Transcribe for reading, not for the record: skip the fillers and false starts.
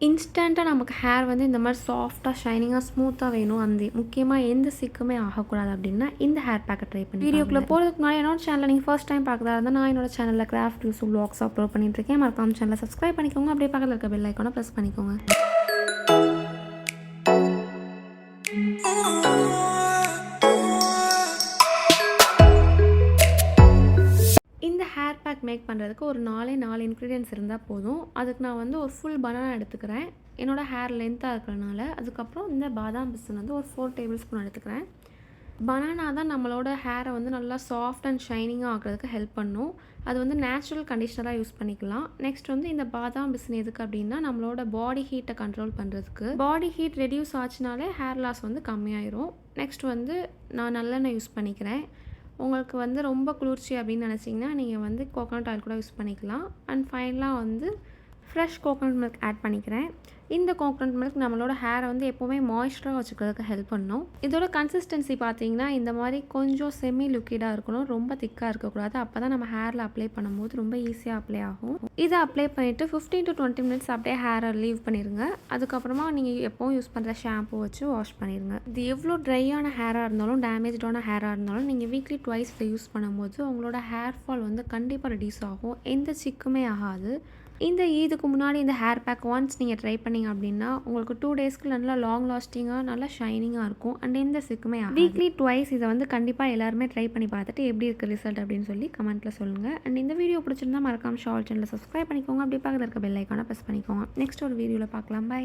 இன்ஸ்டண்ட்டாக நமக்கு ஹேர் வந்து இந்த மாதிரி சாஃப்டாக ஷைனிங்காக ஸ்மூத்தாக வேணும், அந்த முக்கியமாக எந்த சிக்குமே ஆகக்கூடாது அப்படின்னா இந்த ஹேர் பேக்கை ட்ரை பண்ணி வீடியோக்குள்ளே போகிறதுக்கு முன்னாடி என்னோட சேனலில் நீங்கள் ஃபர்ஸ்ட் டைம் பார்க்குறதா இருந்தால் நான் என்னோட சேனலில் கிராஃப்ட் யூஸ் வ்ளாக்ஸ் அப்லோட் பண்ணிட்டுருக்கேன். மறக்காம சேனலை சப்ஸ்கிரைப் பண்ணிக்கோங்க. அப்படியே பக்கத்தில் இருக்க பெல் ஐக்கானை ப்ரெஸ் பண்ணிக்கோங்க. இந்த ஹேர் பேக் மேக் பண்ணுறதுக்கு ஒரு 4 இன்க்ரீடியன்ட்ஸ் இருந்தால் போதும். அதுக்கு நான் வந்து ஒரு ஃபுல் பனானா எடுத்துக்கிறேன், என்னோடய ஹேர் லென்த்தாக இருக்கிறனால. அதுக்கப்புறம் இந்த பாதாம் பிசின் வந்து ஒரு 4 டேபிள் ஸ்பூன் எடுத்துக்கிறேன். பனானா தான் நம்மளோட ஹேரை வந்து நல்லா சாஃப்ட் அண்ட் ஷைனிங்காக ஆகிறதுக்கு ஹெல்ப் பண்ணும். அது வந்து நேச்சுரல் கண்டிஷ்னராக யூஸ் பண்ணிக்கலாம். நெக்ஸ்ட் வந்து இந்த பாதாம் பிசின் எதுக்கு அப்படின்னா நம்மளோட பாடி ஹீட்டை கண்ட்ரோல் பண்ணுறதுக்கு. பாடி ஹீட் ரெடியூஸ் ஆச்சுனாலே ஹேர் லாஸ் வந்து கம்மியாயிரும். நெக்ஸ்ட் வந்து நான் நல்லெண்ணெய் யூஸ் பண்ணிக்கிறேன். உங்களுக்கு வந்து ரொம்ப குளிர்ச்சி அப்படின்னு நினச்சிங்கன்னா நீங்கள் வந்து கோகோனட் ஆயில் கூட யூஸ் பண்ணிக்கலாம். அண்ட் ஃபைனலாக வந்து ஃப்ரெஷ் கோகோனட் மில்க் ஆட் பண்ணிக்கிறேன். இந்த கோகோனட் மில்க் நம்மளோட ஹேரை வந்து எப்போவுமே மாய்ஸ்சராக வச்சுக்கிறதுக்கு ஹெல்ப் பண்ணும். இதோட கன்சிஸ்டன்சி பார்த்தீங்கன்னா இந்த மாதிரி கொஞ்சம் செமி லிக்விடாக இருக்கணும், ரொம்ப திக்காக இருக்கக்கூடாது. அப்போ தான் நம்ம ஹேரில் அப்ளை பண்ணும்போது ரொம்ப ஈஸியாக அப்ளை ஆகும். இதை அப்ளை பண்ணிவிட்டு 15 to 20 மினிட்ஸ் அப்படியே ஹேரை லீவ் பண்ணிடுங்க. அதுக்கப்புறமா நீங்கள் எப்போவும் யூஸ் பண்ணுற ஷாம்பு வச்சு வாஷ் பண்ணிடுங்க. இது எவ்வளோ ட்ரையான ஹேராக இருந்தாலும் டேமேஜான ஹேராக இருந்தாலும் நீங்கள் வீக்லி ட்வைஸ் இதை யூஸ் பண்ணும்போது உங்களோட ஹேர் ஃபால் வந்து கண்டிப்பாக ரெடியூஸ் ஆகும், எந்த சிக்குமே ஆகாது. இந்த ஈதுக்கு முன்னாடி இந்த ஹேர் பேக் ஒன்ஸ் நீங்கள் ட்ரை பண்ணிங்க அப்படின்னா உங்களுக்கு 2 டேஸ்க்கு நல்லா லாங் லாஸ்டிங்காக நல்லா ஷைனிங்காக இருக்கும். அண்ட் எந்த சிக்குமே வீக்லி ட்வைஸ் இதை வந்து கண்டிப்பாக எல்லாருமே ட்ரை பண்ணி பார்த்துட்டு எப்படி இருக்குது ரிசல்ட் அப்படின்னு சொல்லி கமெண்ட்டில் சொல்லுங்கள். அண்ட் இந்த வீடியோ பிடிச்சிருந்தா மறக்காம ஷார்ட் சேனலில் சப்ஸ்கிரைப் பண்ணிக்கோங்க. அப்படி பக்கத்தில் இருக்க பெல் ஐக்கானை ப்ரெஸ் பண்ணிக்கோங்க. நெக்ஸ்ட் ஒரு வீடியோவில் பார்க்கலாம். பை.